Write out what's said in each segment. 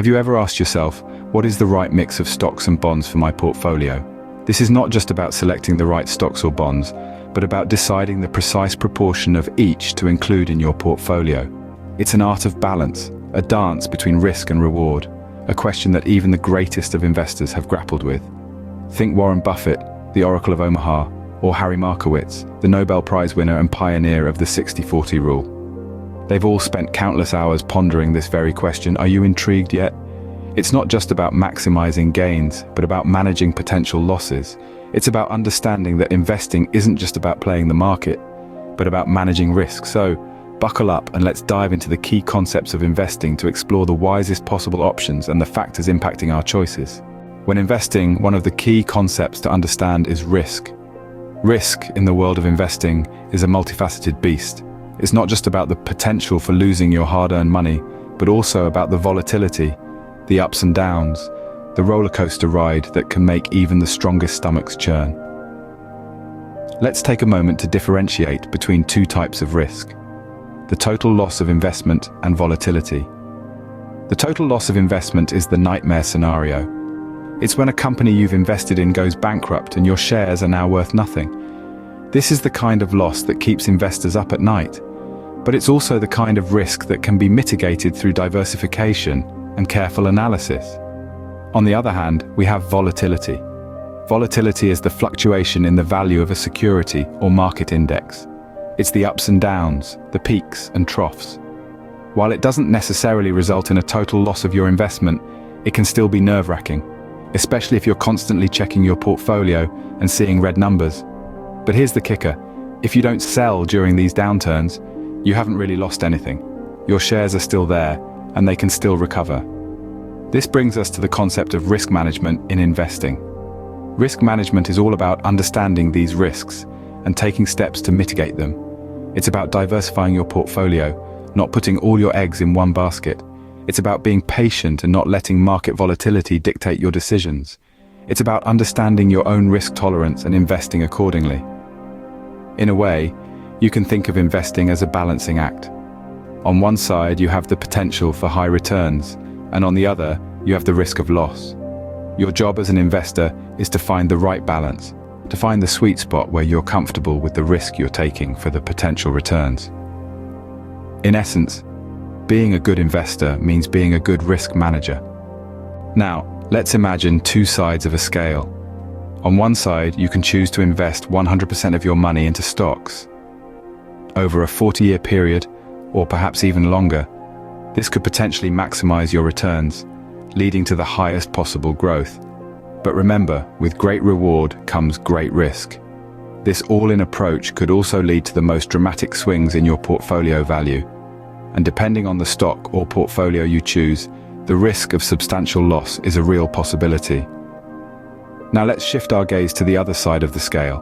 Have you ever asked yourself, what is the right mix of stocks and bonds for my portfolio? This is not just about selecting the right stocks or bonds, but about deciding the precise proportion of each to include in your portfolio. It's an art of balance, a dance between risk and reward, a question that even the greatest of investors have grappled with. Think Warren Buffett, the Oracle of Omaha, or Harry Markowitz, the Nobel Prize winner and pioneer of the 60-40 rule. They've all spent countless hours pondering this very question. Are you intrigued yet? It's not just about maximizing gains, but about managing potential losses. It's about understanding that investing isn't just about playing the market, but about managing risk. So, buckle up and let's dive into the key concepts of investing to explore the wisest possible options and the factors impacting our choices. When investing, one of the key concepts to understand is risk. Risk in the world of investing is a multifaceted beast. It's not just about the potential for losing your hard-earned money, but also about the volatility, the ups and downs, the roller coaster ride that can make even the strongest stomachs churn. Let's take a moment to differentiate between two types of risk: the total loss of investment and volatility. The total loss of investment is the nightmare scenario. It's when a company you've invested in goes bankrupt and your shares are now worth nothing. This is the kind of loss that keeps investors up at night, but it's also the kind of risk that can be mitigated through diversification and careful analysis. On the other hand, we have volatility. Volatility is the fluctuation in the value of a security or market index. It's the ups and downs, the peaks and troughs. While it doesn't necessarily result in a total loss of your investment, it can still be nerve-wracking, especially if you're constantly checking your portfolio and seeing red numbers. But here's the kicker: if you don't sell during these downturns, you haven't really lost anything. Your shares are still there, and they can still recover. This brings us to the concept of risk management in investing. Risk management is all about understanding these risks and taking steps to mitigate them. It's about diversifying your portfolio, not putting all your eggs in one basket. It's about being patient and not letting market volatility dictate your decisions. It's about understanding your own risk tolerance and investing accordingly. In a way, you can think of investing as a balancing act. On one side, you have the potential for high returns, and on the other, you have the risk of loss. Your job as an investor is to find the right balance, to find the sweet spot where you're comfortable with the risk you're taking for the potential returns. In essence, being a good investor means being a good risk manager. Now, let's imagine two sides of a scale. On one side, you can choose to invest 100% of your money into stocks. Over a 40-year period, or perhaps even longer, this could potentially maximize your returns, leading to the highest possible growth. But remember, with great reward comes great risk. This all-in approach could also lead to the most dramatic swings in your portfolio value. And depending on the stock or portfolio you choose, the risk of substantial loss is a real possibility. Now let's shift our gaze to the other side of the scale.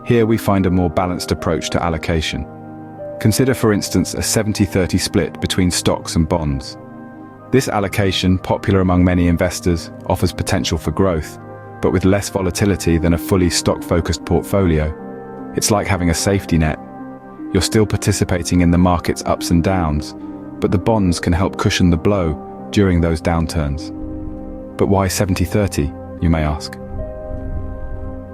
Here we find a more balanced approach to allocation. Consider, for instance, a 70-30 split between stocks and bonds. This allocation, popular among many investors, offers potential for growth, but with less volatility than a fully stock-focused portfolio. It's like having a safety net. You're still participating in the market's ups and downs, but the bonds can help cushion the blow during those downturns. But why 70-30, you may ask?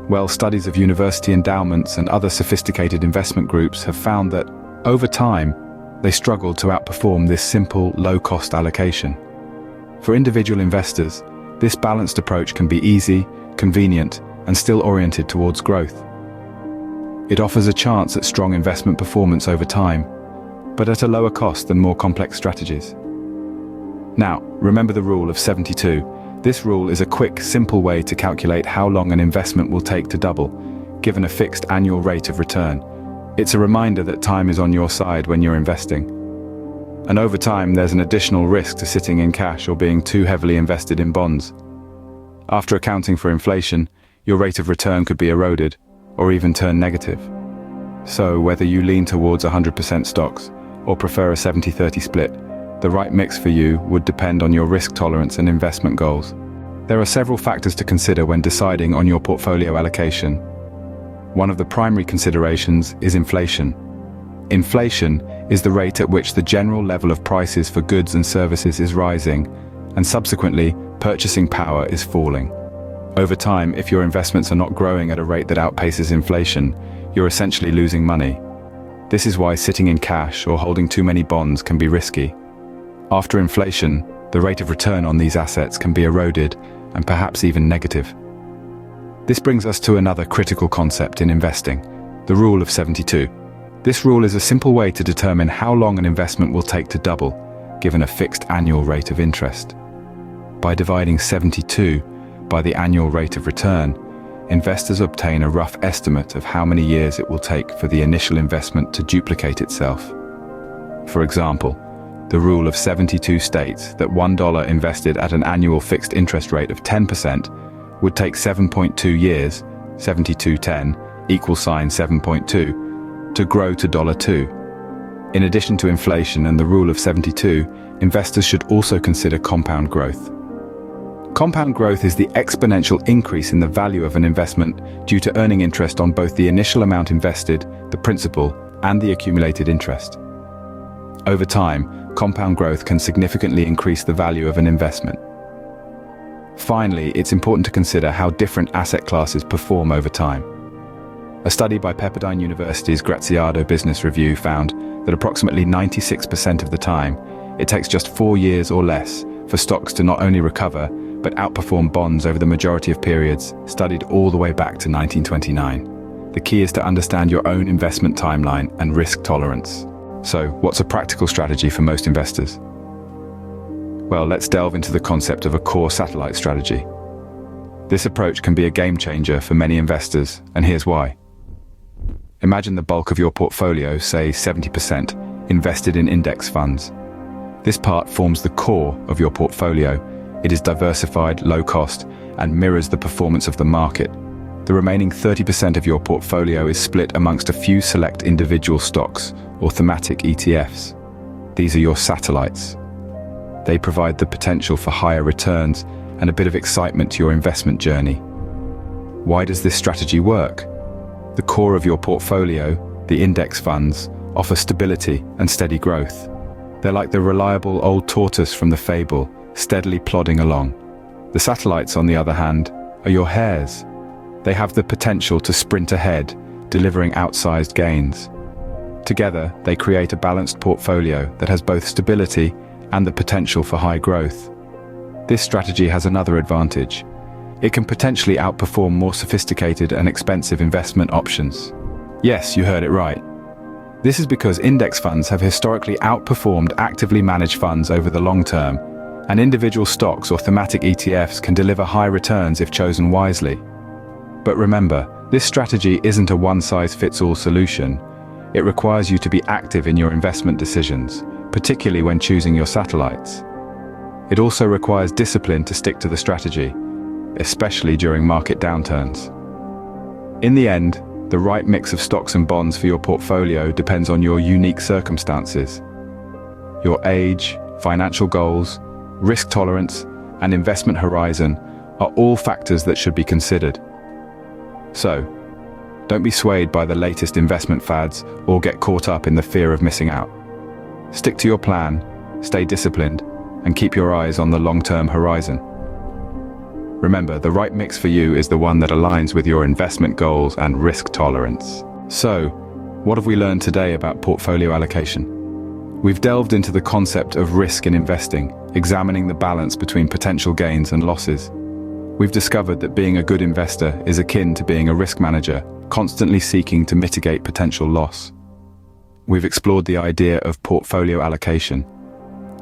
Well, studies of university endowments and other sophisticated investment groups have found that, over time, they struggled to outperform this simple, low-cost allocation. For individual investors, this balanced approach can be easy, convenient, and still oriented towards growth. It offers a chance at strong investment performance over time, but at a lower cost than more complex strategies. Now, remember the rule of 72. This rule is a quick, simple way to calculate how long an investment will take to double, given a fixed annual rate of return. It's a reminder that time is on your side when you're investing. And over time, there's an additional risk to sitting in cash or being too heavily invested in bonds. After accounting for inflation, your rate of return could be eroded, or even turn negative. So, whether you lean towards 100% stocks, or prefer a 70-30 split, the right mix for you would depend on your risk tolerance and investment goals. There are several factors to consider when deciding on your portfolio allocation. One of the primary considerations is inflation. Inflation is the rate at which the general level of prices for goods and services is rising, and subsequently, purchasing power is falling. Over time, if your investments are not growing at a rate that outpaces inflation, you're essentially losing money. This is why sitting in cash or holding too many bonds can be risky. After inflation, the rate of return on these assets can be eroded and perhaps even negative. This brings us to another critical concept in investing, the rule of 72. This rule is a simple way to determine how long an investment will take to double, given a fixed annual rate of interest. By dividing 72 by the annual rate of return, investors obtain a rough estimate of how many years it will take for the initial investment to duplicate itself. For example, the rule of 72 states that $1 invested at an annual fixed interest rate of 10% would take 7.2 years, 7210 = 7.2, to grow to $2. In addition to inflation and the rule of 72, investors should also consider compound growth. Compound growth is the exponential increase in the value of an investment due to earning interest on both the initial amount invested, the principal, and the accumulated interest. Over time, compound growth can significantly increase the value of an investment. Finally, it's important to consider how different asset classes perform over time. A study by Pepperdine University's Graziado Business Review found that approximately 96% of the time, it takes just 4 years or less for stocks to not only recover, but outperform bonds over the majority of periods, studied all the way back to 1929. The key is to understand your own investment timeline and risk tolerance. So, what's a practical strategy for most investors? Well, let's delve into the concept of a core satellite strategy. This approach can be a game changer for many investors, and here's why. Imagine the bulk of your portfolio, say 70%, invested in index funds. This part forms the core of your portfolio. It is diversified, low cost, and mirrors the performance of the market. The remaining 30% of your portfolio is split amongst a few select individual stocks or thematic ETFs. These are your satellites. They provide the potential for higher returns and a bit of excitement to your investment journey. Why does this strategy work? The core of your portfolio, the index funds, offer stability and steady growth. They're like the reliable old tortoise from the fable, steadily plodding along. The satellites, on the other hand, are your hares. They have the potential to sprint ahead, delivering outsized gains. Together, they create a balanced portfolio that has both stability and the potential for high growth. This strategy has another advantage. It can potentially outperform more sophisticated and expensive investment options. Yes, you heard it right. This is because index funds have historically outperformed actively managed funds over the long term, and individual stocks or thematic ETFs can deliver high returns if chosen wisely. But remember, this strategy isn't a one-size-fits-all solution. It requires you to be active in your investment decisions, particularly when choosing your satellites. It also requires discipline to stick to the strategy, especially during market downturns. In the end, the right mix of stocks and bonds for your portfolio depends on your unique circumstances. Your age, financial goals, risk tolerance, and investment horizon are all factors that should be considered. So, don't be swayed by the latest investment fads or get caught up in the fear of missing out. Stick to your plan, stay disciplined, and keep your eyes on the long-term horizon. Remember, the right mix for you is the one that aligns with your investment goals and risk tolerance. So, what have we learned today about portfolio allocation? We've delved into the concept of risk in investing, examining the balance between potential gains and losses. We've discovered that being a good investor is akin to being a risk manager, constantly seeking to mitigate potential loss. We've explored the idea of portfolio allocation,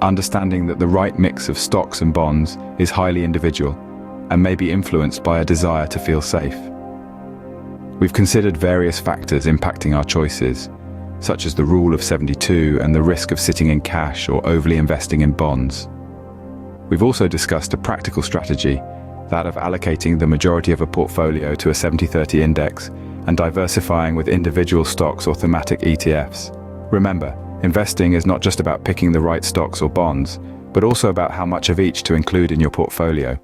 understanding that the right mix of stocks and bonds is highly individual and may be influenced by a desire to feel safe. We've considered various factors impacting our choices, such as the rule of 72 and the risk of sitting in cash or overly investing in bonds. We've also discussed a practical strategy, that of allocating the majority of a portfolio to a 70-30 index and diversifying with individual stocks or thematic ETFs. Remember, investing is not just about picking the right stocks or bonds, but also about how much of each to include in your portfolio.